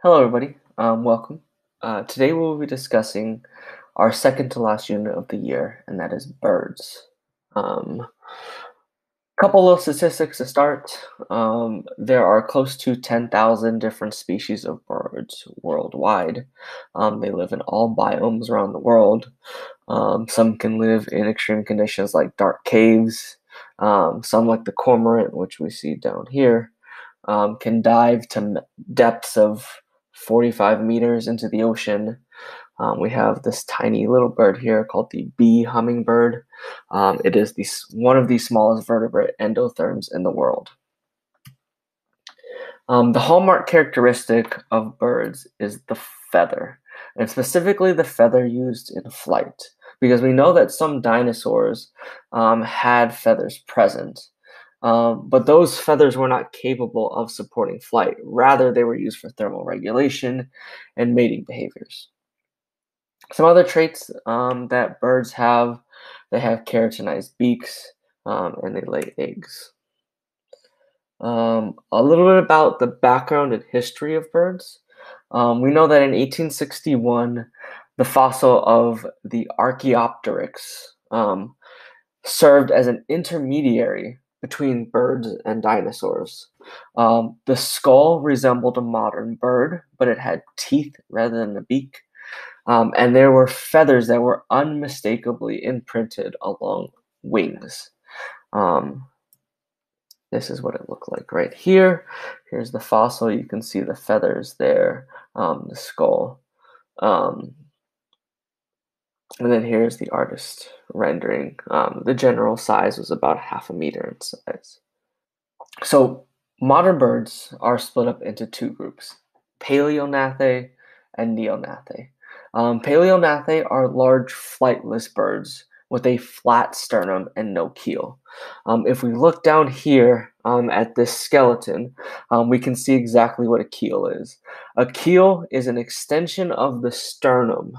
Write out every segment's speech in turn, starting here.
Hello, everybody. Welcome. Today we'll be discussing our second to last unit of the year, and that is birds. Couple of statistics to start. There are close to 10,000 different species of birds worldwide. They live in all biomes around the world. Some can live in extreme conditions like dark caves. Some, like the cormorant, which we see down here, can dive to depths of 45 meters into the ocean. We have this tiny little bird here called the bee hummingbird. It is one of the smallest vertebrate endotherms in the world. The hallmark characteristic of birds is the feather, and specifically the feather used in flight, because we know that some dinosaurs had feathers present, but those feathers were not capable of supporting flight. Rather, they were used for thermal regulation and mating behaviors. Some other traits that birds have, they have keratinized beaks, and they lay eggs. A little bit about the background and history of birds. We know that in 1861, the fossil of the Archaeopteryx served as an intermediary between birds and dinosaurs. The skull resembled a modern bird, but it had teeth rather than a beak. And there were feathers that were unmistakably imprinted along wings. This is what it looked like right here. Here's the fossil. You can see the feathers there, the skull. And then here's the artist rendering. The general size was about 1/2 meter in size. So modern birds are split up into two groups, Paleognathae and Neognathae. Paleognathae are large flightless birds with a flat sternum and no keel. If we look down here at this skeleton, we can see exactly what a keel is. A keel is an extension of the sternum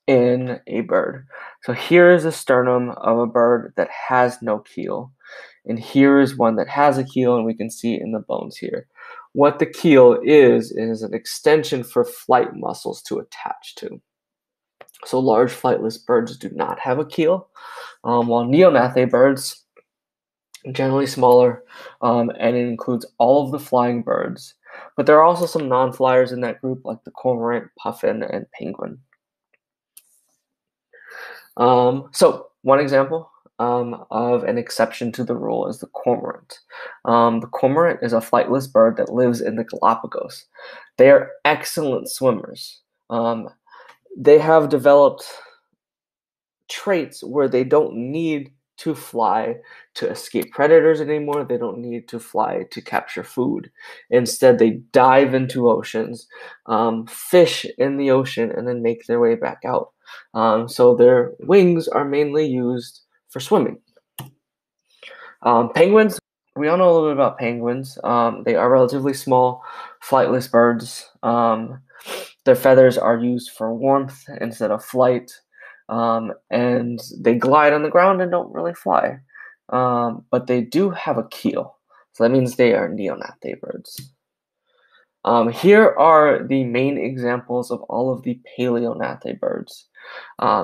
in a bird. So here is a sternum of a bird that has no keel. And here is one that has a keel, and we can see it in the bones here. What the keel is an extension for flight muscles to attach to. So large flightless birds do not have a keel, while neognathae birds, generally smaller, and it includes all of the flying birds. But there are also some non-flyers in that group, like the cormorant, puffin, and penguin. So one example of an exception to the rule is the cormorant. The cormorant is a flightless bird that lives in the Galapagos. They are excellent swimmers. They have developed traits where they don't need to fly to escape predators anymore. They don't need to fly to capture food. Instead, they dive into oceans, fish in the ocean, and then make their way back out. So their wings are mainly used for swimming. Penguins, we all know a little bit about penguins. They are relatively small, flightless birds. Their feathers are used for warmth instead of flight. And they glide on the ground and don't really fly. But they do have a keel. So that means they are neognathae birds. Here are the main examples of all of the paleognathae birds.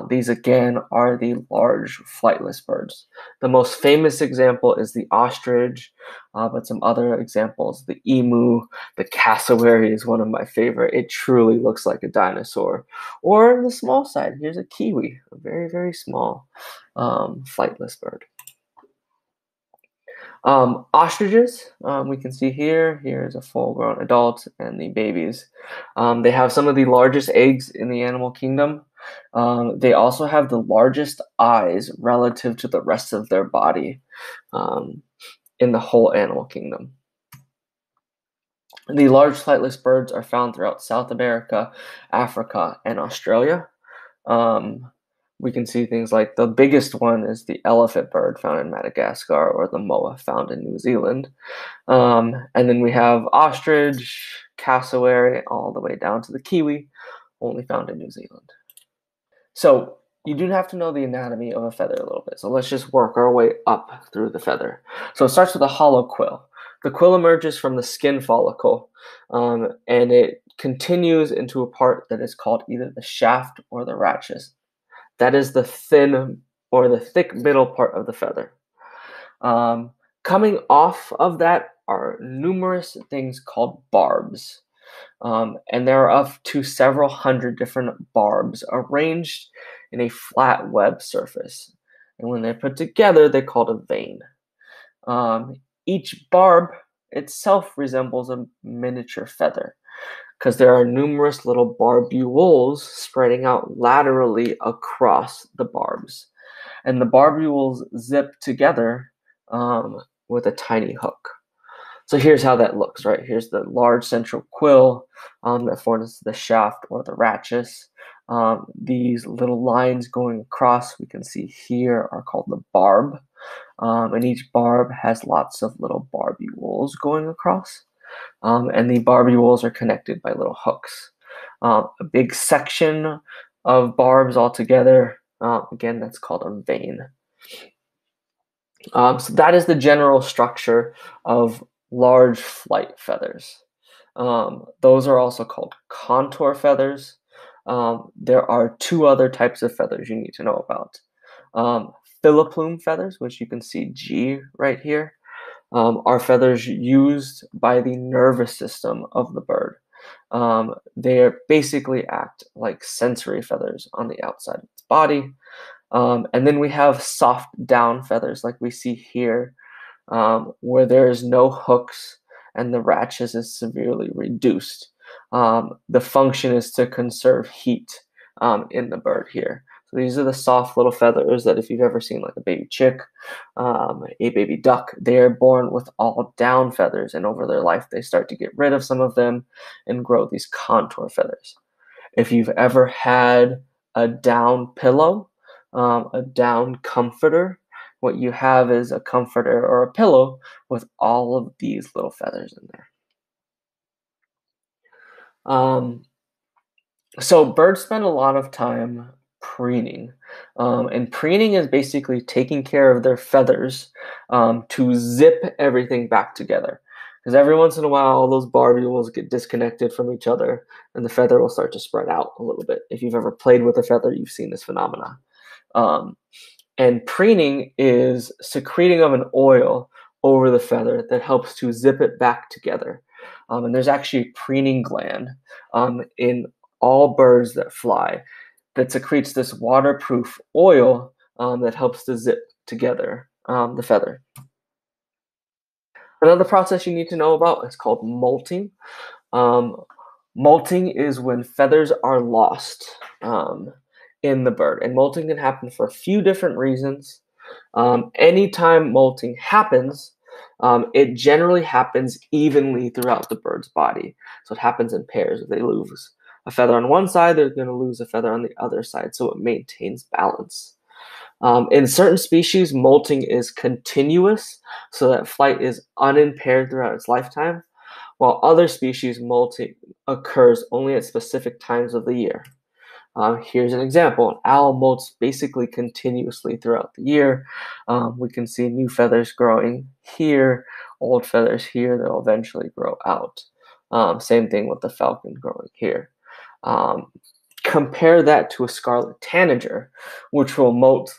These again are the large flightless birds. The most famous example is the ostrich, but some other examples, the emu, the cassowary is one of my favorite. It truly looks like a dinosaur. Or on the small side, here's a kiwi, a very, very small flightless bird. Ostriches, we can see here's a full-grown adult and the babies. They have some of the largest eggs in the animal kingdom. They also have the largest eyes relative to the rest of their body in the whole animal kingdom. The large flightless birds are found throughout South America, Africa, and Australia. We can see things like the biggest one is the elephant bird found in Madagascar, or the moa found in New Zealand. And then we have ostrich, cassowary, all the way down to the kiwi, only found in New Zealand. So you do have to know the anatomy of a feather a little bit. So let's just work our way up through the feather. So it starts with a hollow quill. The quill emerges from the skin follicle, and it continues into a part that is called either the shaft or the rachis. That is the thin or the thick middle part of the feather. Um, Coming off of that are numerous things called barbs. And there are up to several hundred different barbs arranged in a flat web surface. And when they're put together, they're called a vein. Each barb itself resembles a miniature feather because there are numerous little barbules spreading out laterally across the barbs. And the barbules zip together with a tiny hook. So here's how that looks, right? Here's the large central quill that forms the shaft or the rachis. These little lines going across, we can see here, are called the barb. And each barb has lots of little barbules going across. And the barbules are connected by little hooks. A big section of barbs all together, again, that's called a vein. So that is the general structure of large flight feathers. Those are also called contour feathers. There are two other types of feathers you need to know about. Filiplume feathers, which you can see G right here, are feathers used by the nervous system of the bird. They basically act like sensory feathers on the outside of its body. And then we have soft down feathers like we see here, where there is no hooks and the rachis is severely reduced. The function is to conserve heat in the bird here. So these are the soft little feathers that if you've ever seen like a baby chick, a baby duck, they are born with all down feathers, and over their life they start to get rid of some of them and grow these contour feathers. If you've ever had a down pillow, a down comforter, what you have is a comforter or a pillow with all of these little feathers in there. So birds spend a lot of time preening. And preening is basically taking care of their feathers to zip everything back together. Because every once in a while, all those barbules get disconnected from each other, and the feather will start to spread out a little bit. If you've ever played with a feather, you've seen this phenomena. And preening is secreting of an oil over the feather that helps to zip it back together. And there's actually a preening gland in all birds that fly that secretes this waterproof oil that helps to zip together the feather. Another process you need to know about is called molting. Um, Molting is when feathers are lost in the bird, and molting can happen for a few different reasons. Anytime molting happens, it generally happens evenly throughout the bird's body. So it happens in pairs. If they lose a feather on one side, they're going to lose a feather on the other side, so it maintains balance. In certain species, molting is continuous, so that flight is unimpaired throughout its lifetime, while other species, molting occurs only at specific times of the year. Here's an example. An owl molts basically continuously throughout the year. We can see new feathers growing here, old feathers here. They'll eventually grow out. Same thing with the falcon growing here. Compare that to a scarlet tanager, which will molt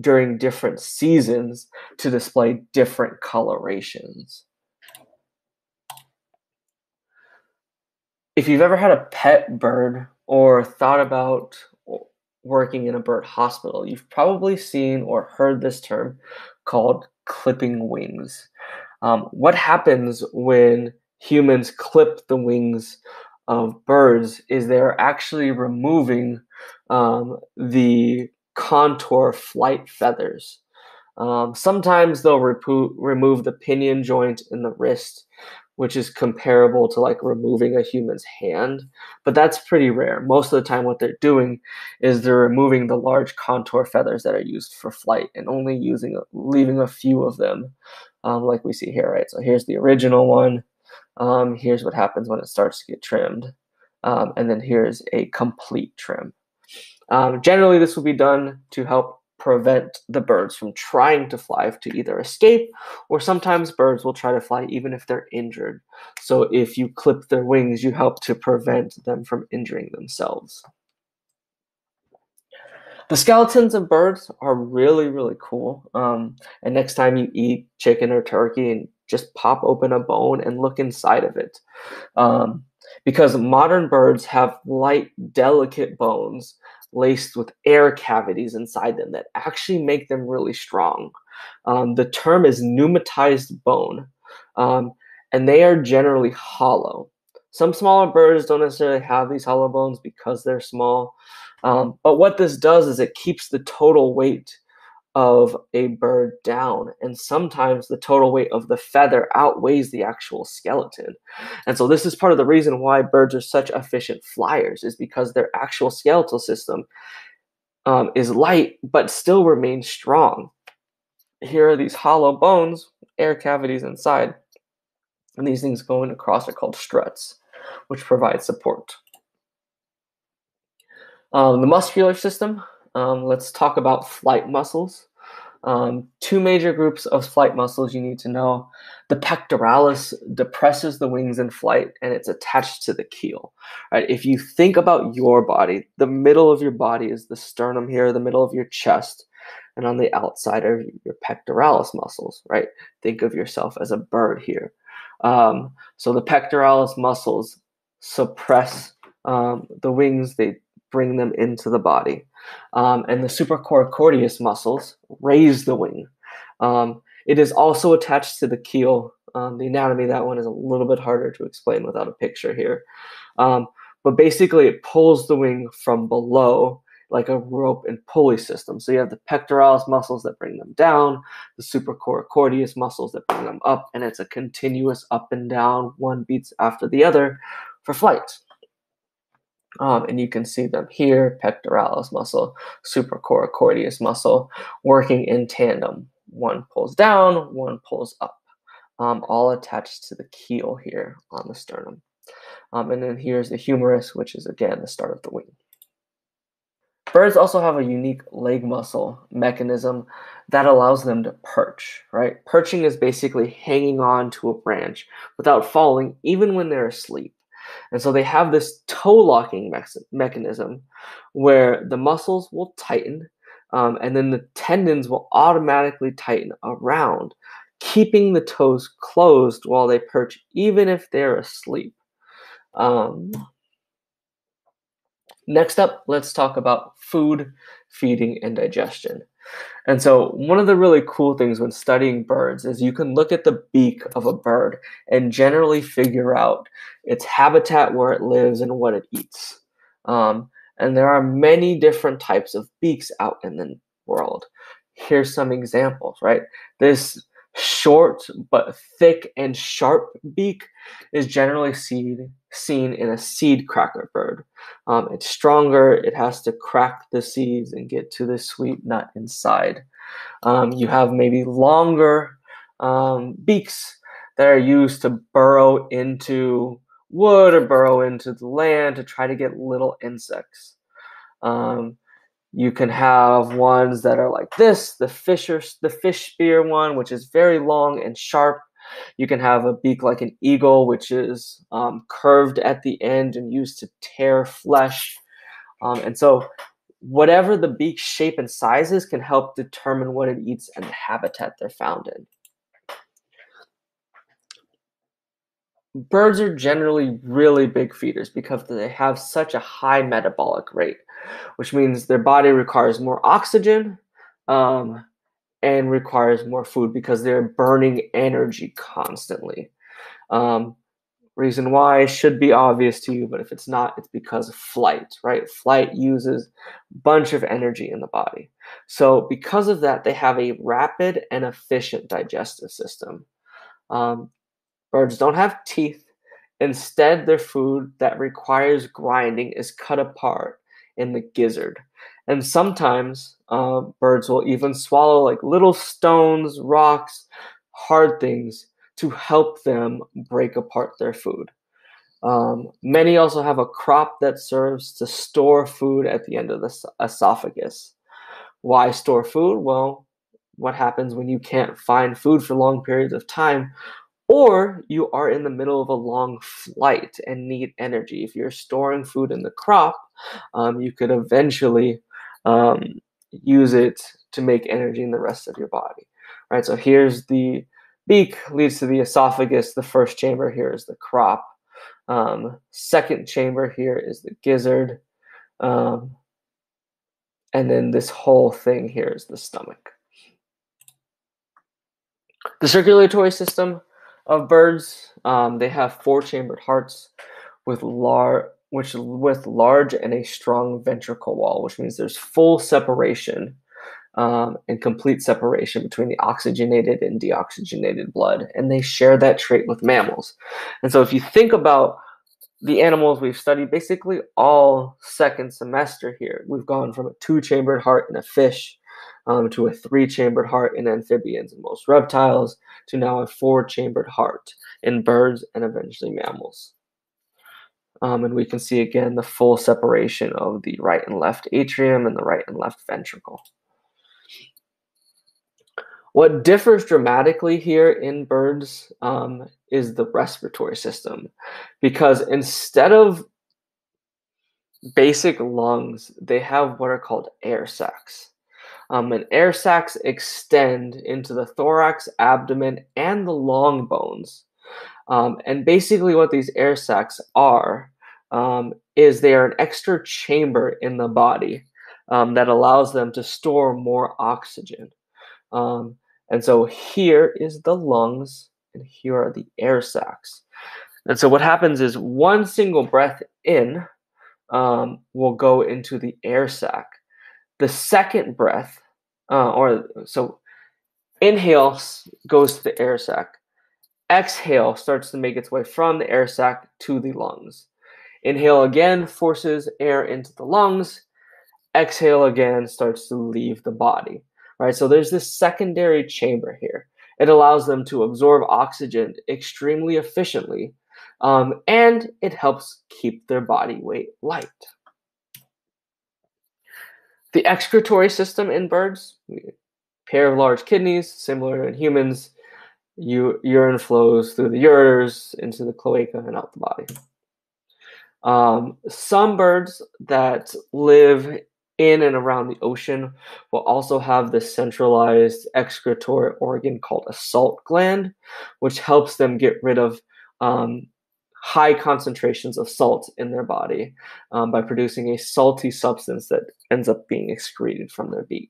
during different seasons to display different colorations. If you've ever had a pet bird or thought about working in a bird hospital, you've probably seen or heard this term called clipping wings. What happens when humans clip the wings of birds is they're actually removing the contour flight feathers. Sometimes they'll remove the pinion joint in the wrist, which is comparable to like removing a human's hand, but that's pretty rare. Most of the time what they're doing is they're removing the large contour feathers that are used for flight and only leaving a few of them, like we see here, right? So here's the original one. Here's what happens when it starts to get trimmed. And then here's a complete trim. Generally, this will be done to help prevent the birds from trying to fly to either escape, or sometimes birds will try to fly even if they're injured. So if you clip their wings, you help to prevent them from injuring themselves. The skeletons of birds are really, really cool. And next time you eat chicken or turkey, and just pop open a bone and look inside of it. Um, because modern birds have light, delicate bones laced with air cavities inside them that actually make them really strong. The term is pneumatized bone, um, and they are generally hollow. Some smaller birds don't necessarily have these hollow bones because they're small, but what this does is it keeps the total weight of a bird down, and sometimes the total weight of the feather outweighs the actual skeleton. And so this is part of the reason why birds are such efficient flyers, is because their actual skeletal system is light but still remains strong. Here are these hollow bones, air cavities inside, and these things going across are called struts, which provide support. The muscular system, let's talk about flight muscles. Two major groups of flight muscles you need to know. The pectoralis depresses the wings in flight, and it's attached to the keel. Right? If you think about your body, the middle of your body is the sternum here, the middle of your chest, and on the outside are your pectoralis muscles. Right? Think of yourself as a bird here. So the pectoralis muscles suppress the wings. They bring them into the body. And the supracoracoideus muscles raise the wing. It is also attached to the keel. The anatomy of that one is a little bit harder to explain without a picture here. But basically, it pulls the wing from below like a rope and pulley system. So you have the pectoralis muscles that bring them down, the supracoracoideus muscles that bring them up, and it's a continuous up and down, one beats after the other for flight. And you can see them here, pectoralis muscle, supracoracoideus muscle, working in tandem. One pulls down, one pulls up, all attached to the keel here on the sternum. And then here's the humerus, which is, again, the start of the wing. Birds also have a unique leg muscle mechanism that allows them to perch, right? Perching is basically hanging on to a branch without falling, even when they're asleep. And so they have this toe locking mechanism where the muscles will tighten, and then the tendons will automatically tighten around, keeping the toes closed while they perch, even if they're asleep. Next up, let's talk about food, feeding, and digestion. And so one of the really cool things when studying birds is you can look at the beak of a bird and generally figure out its habitat, where it lives, and what it eats. And there are many different types of beaks out in the world. Here's some examples, right? This short but thick and sharp beak is generally seen in a seed cracker bird. It's stronger, it has to crack the seeds and get to the sweet nut inside. You have maybe longer beaks that are used to burrow into wood or burrow into the land to try to get little insects. You can have ones that are like this, the fish spear one, which is very long and sharp. You can have a beak like an eagle, which is curved at the end and used to tear flesh. And so whatever the beak shape and size is can help determine what it eats and the habitat they're found in. Birds are generally really big feeders because they have such a high metabolic rate, which means their body requires more oxygen and requires more food because they're burning energy constantly. Reason why should be obvious to you, but if it's not, it's because of flight, right? Flight uses a bunch of energy in the body. So because of that, they have a rapid and efficient digestive system. Birds don't have teeth. Instead, their food that requires grinding is cut apart in the gizzard. And sometimes birds will even swallow like little stones, rocks, hard things to help them break apart their food. Many also have a crop that serves to store food at the end of the esophagus. Why store food? Well, what happens when you can't find food for long periods of time, or you are in the middle of a long flight and need energy? If you're storing food in the crop, you could eventually um, use it to make energy in the rest of your body. Right. So here's the beak, leads to the esophagus. The first chamber here is the crop. Second chamber here is the gizzard. Um, and then this whole thing here is the stomach. The circulatory system of birds, they have four-chambered hearts with large and a strong ventricle wall, which means there's full separation and complete separation between the oxygenated and deoxygenated blood, and they share that trait with mammals. And so if you think about the animals we've studied basically all second semester here, we've gone from a two-chambered heart in a fish to a three-chambered heart in amphibians and most reptiles, to now a four-chambered heart in birds and eventually mammals. And we can see again the full separation of the right and left atrium and the right and left ventricle. What differs dramatically here in birds is the respiratory system, because instead of basic lungs, they have what are called air sacs. And air sacs extend into the thorax, abdomen, and the long bones. And basically what these air sacs are is they are an extra chamber in the body that allows them to store more oxygen. And so here is the lungs, and here are the air sacs. And so what happens is one single breath in will go into the air sac. The second breath, inhale goes to the air sac. Exhale starts to make its way from the air sac to the lungs. Inhale again forces air into the lungs. Exhale again starts to leave the body. Right, so there's this secondary chamber here. It allows them to absorb oxygen extremely efficiently, and it helps keep their body weight light. The excretory system in birds, a pair of large kidneys, similar in humans. Urine flows through the ureters into the cloaca and out the body. Some birds that live in and around the ocean will also have this centralized excretory organ called a salt gland, which helps them get rid of high concentrations of salt in their body by producing a salty substance that ends up being excreted from their beak.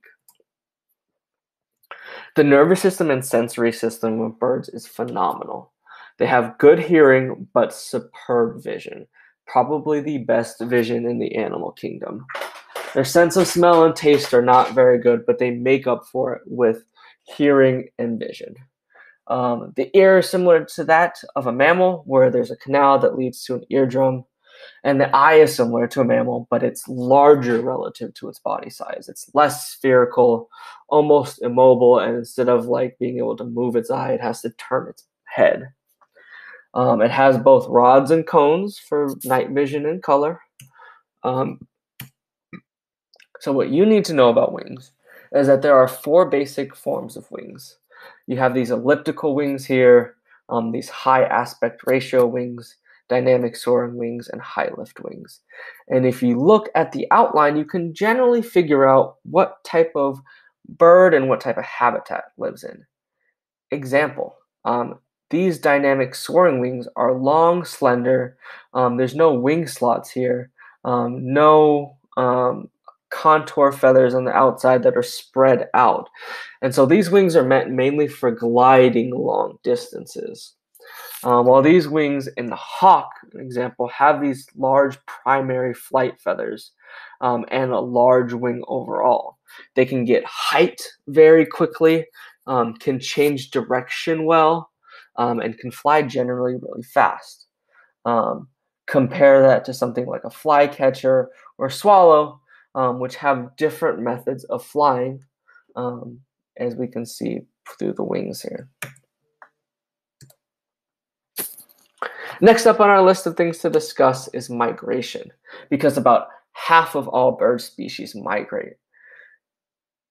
The nervous system and sensory system of birds is phenomenal. They have good hearing, but superb vision, probably the best vision in the animal kingdom. Their sense of smell and taste are not very good, but they make up for it with hearing and vision. The ear is similar to that of a mammal, where there's a canal that leads to an eardrum. And the eye is similar to a mammal, but it's larger relative to its body size. It's less spherical, almost immobile, and instead of like being able to move its eye, it has to turn its head. It has both rods and cones for night vision and color. So what you need to know about wings is that there are four basic forms of wings. You have these elliptical wings here, these high aspect ratio wings, dynamic soaring wings, and high lift wings. And if you look at the outline, you can generally figure out what type of bird and what type of habitat lives in. Example, these dynamic soaring wings are long, slender. There's no wing slots here, no contour feathers on the outside that are spread out. And so these wings are meant mainly for gliding long distances. While these wings in the hawk, for example, have these large primary flight feathers and a large wing overall. They can get height very quickly, can change direction well, and can fly generally really fast. Compare that to something like a flycatcher or swallow, which have different methods of flying, as we can see through the wings here. Next up on our list of things to discuss is migration, because about half of all bird species migrate.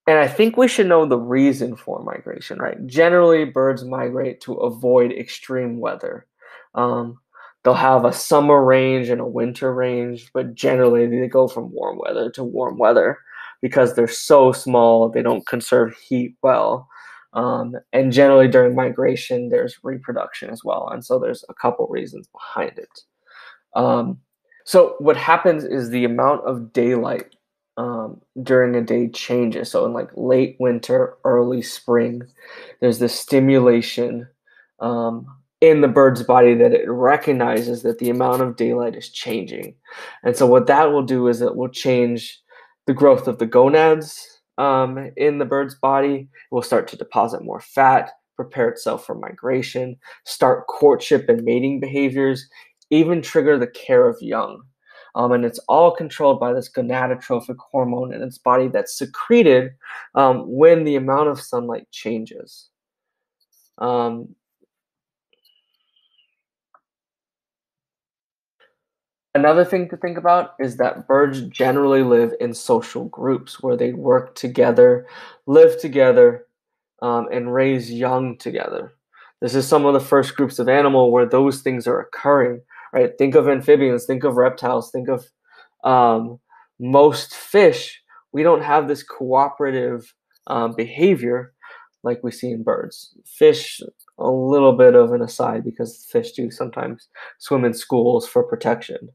And I think we should know the reason for migration, right? Generally, birds migrate to avoid extreme weather. Um, they'll have a summer range and a winter range, but generally they go from warm weather to warm weather because they're so small, they don't conserve heat well. And generally during migration, there's reproduction as well. And so there's a couple reasons behind it. Um, so what happens is the amount of daylight during a day changes. So in like late winter, early spring, there's this stimulation in the bird's body that it recognizes that the amount of daylight is changing. And so what that will do is it will change the growth of the gonads in the bird's body. It will start to deposit more fat, prepare itself for migration, start courtship and mating behaviors, even trigger the care of young. And it's all controlled by this gonadotrophic hormone in its body that's secreted when the amount of sunlight changes. Um, Another thing to think about is that birds generally live in social groups where they work together, live together, and raise young together. This is some of the first groups of animal where those things are occurring, right? Think of amphibians, think of reptiles, think of um, most fish. We don't have this cooperative behavior like we see in birds. Fish, a little bit of an aside because fish do sometimes swim in schools for protection.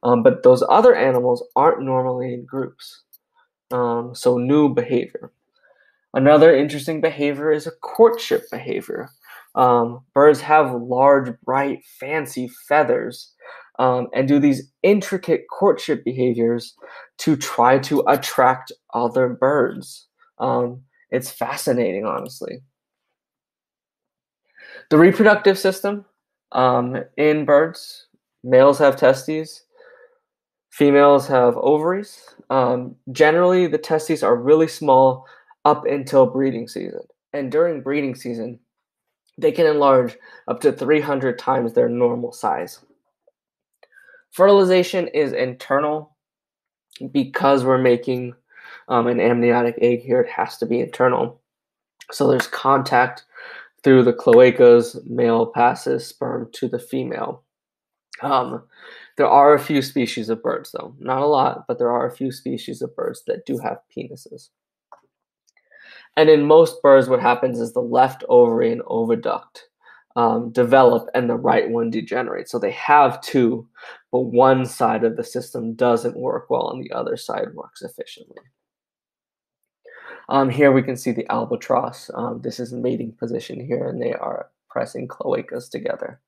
But those other animals aren't normally in groups. So new behavior. Another interesting behavior is a courtship behavior. Birds have large, bright, fancy feathers and do these intricate courtship behaviors to try to attract other birds. It's fascinating, honestly. The reproductive system in birds, males have testes, females have ovaries. Generally, the testes are really small up until breeding season. And during breeding season, they can enlarge up to 300 times their normal size. Fertilization is internal because we're making an amniotic egg here. It has to be internal. So there's contact through the cloacas, male passes sperm to the female. There are a few species of birds, though. Not a lot, but there are a few species of birds that do have penises. And in most birds, what happens is the left ovary and oviduct develop and the right one degenerates. So they have two, but one side of the system doesn't work well and the other side works efficiently. Here we can see the albatross. This is mating position here, and they are pressing cloacas together.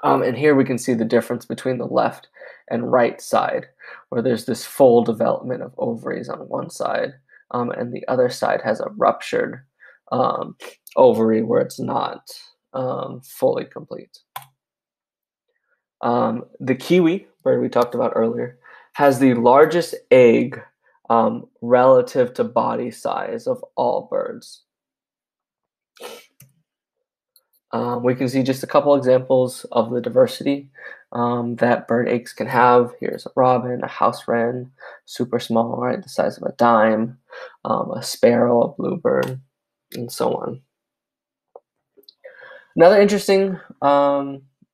And here we can see the difference between the left and right side, where there's this full development of ovaries on one side, and the other side has a ruptured ovary where it's not fully complete. The kiwi, bird we talked about earlier, has the largest egg relative to body size of all birds. We can see just a couple examples of the diversity that bird eggs can have. Here's a robin, a house wren, super small, right, the size of a dime, a sparrow, a bluebird, and so on. Another interesting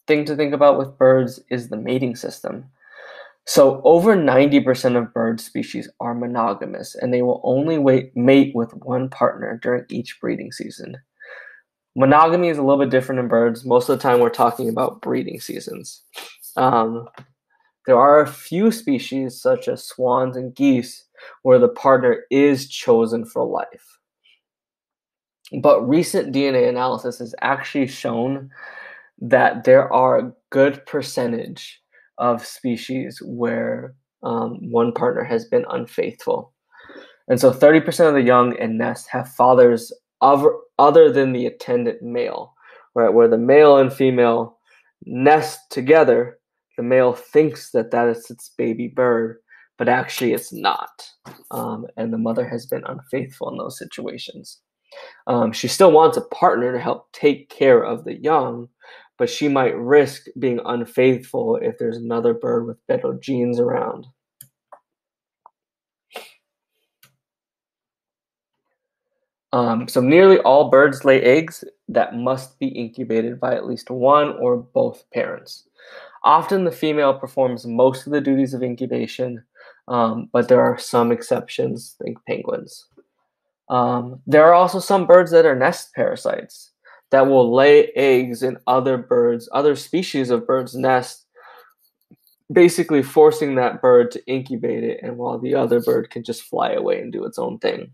thing to think about with birds is the mating system. So over 90% of bird species are monogamous, and they will only mate with one partner during each breeding season. Monogamy is a little bit different in birds. Most of the time, we're talking about breeding seasons. There are a few species, such as swans and geese, where the partner is chosen for life. But recent DNA analysis has actually shown that there are a good percentage of species where one partner has been unfaithful. And so 30% of the young in nests have fathers other than the attendant male, right? Where the male and female nest together, the male thinks that that is its baby bird, but actually it's not. And the mother has been unfaithful in those situations. She still wants a partner to help take care of the young, but she might risk being unfaithful if there's another bird with better genes around. So nearly all birds lay eggs that must be incubated by at least one or both parents. Often the female performs most of the duties of incubation, but there are some exceptions, think penguins. There are also some birds that are nest parasites that will lay eggs in other species of birds' nests, basically forcing that bird to incubate it, and while the other bird can just fly away and do its own thing.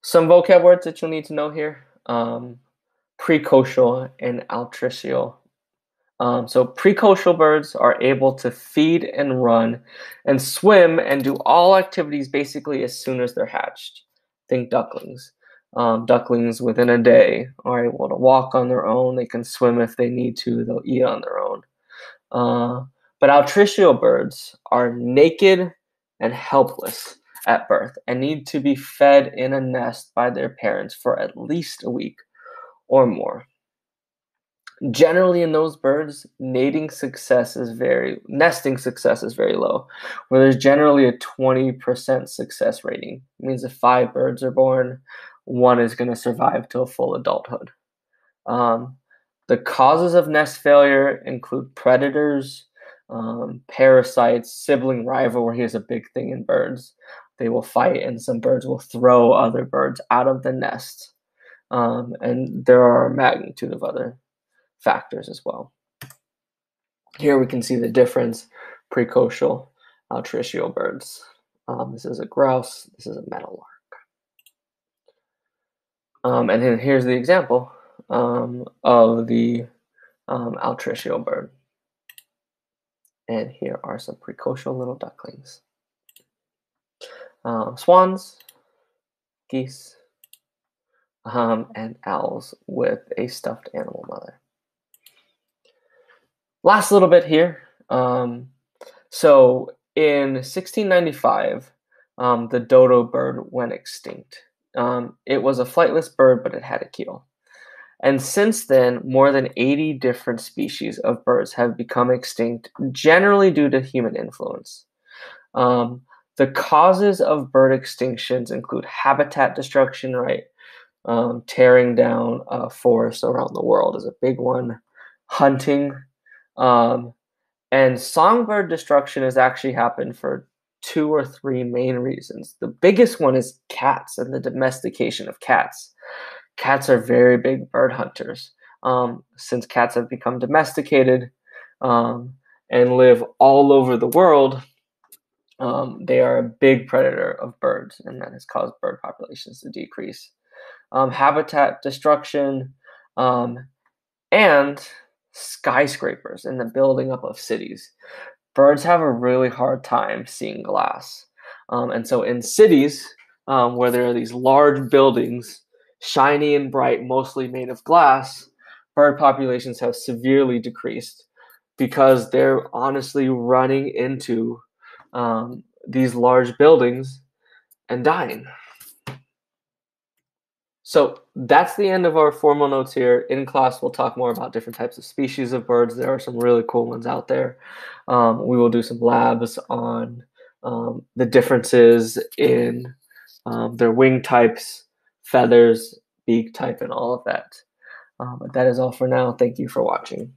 Some vocab words that you'll need to know here. Precocial and altricial. So precocial birds are able to feed and run and swim and do all activities basically as soon as they're hatched. Think ducklings. Ducklings within a day are able to walk on their own. They can swim if they need to. They'll eat on their own. But altricial birds are naked and helpless at birth and need to be fed in a nest by their parents for at least a week or more. Generally, in those birds, nesting success is very low, where there's generally a 20% success rating. It means if 5 birds are born, 1 is going to survive till full adulthood. The causes of nest failure include predators, parasites, sibling rivalry is a big thing in birds. They will fight, and some birds will throw other birds out of the nest. And there are a magnitude of other factors as well. Here we can see the difference, precocial, altricial birds. This is a grouse, this is a meadowlark. And then here's the example of the altricial bird. And here are some precocial little ducklings. Swans, geese, and owls with a stuffed animal mother. Last little bit here. So in 1695, the dodo bird went extinct. It was a flightless bird, but it had a keel. And since then, more than 80 different species of birds have become extinct, generally due to human influence. The causes of bird extinctions include habitat destruction, right? Tearing down forests around the world is a big one. Hunting, and songbird destruction has actually happened for 2 or 3 main reasons. The biggest one is cats and the domestication of cats. Cats are very big bird hunters. Since cats have become domesticated and live all over the world, they are a big predator of birds, and that has caused bird populations to decrease. Habitat destruction, and skyscrapers and the building up of cities. Birds have a really hard time seeing glass. And so in cities where there are these large buildings, shiny and bright, mostly made of glass, bird populations have severely decreased because they're honestly running into these large buildings and dying. So that's the end of our formal notes here. In class, we'll talk more about different types of species of birds. There are some really cool ones out there. We will do some labs on the differences in their wing types, feathers, beak type, and all of that. But that is all for now. Thank you for watching.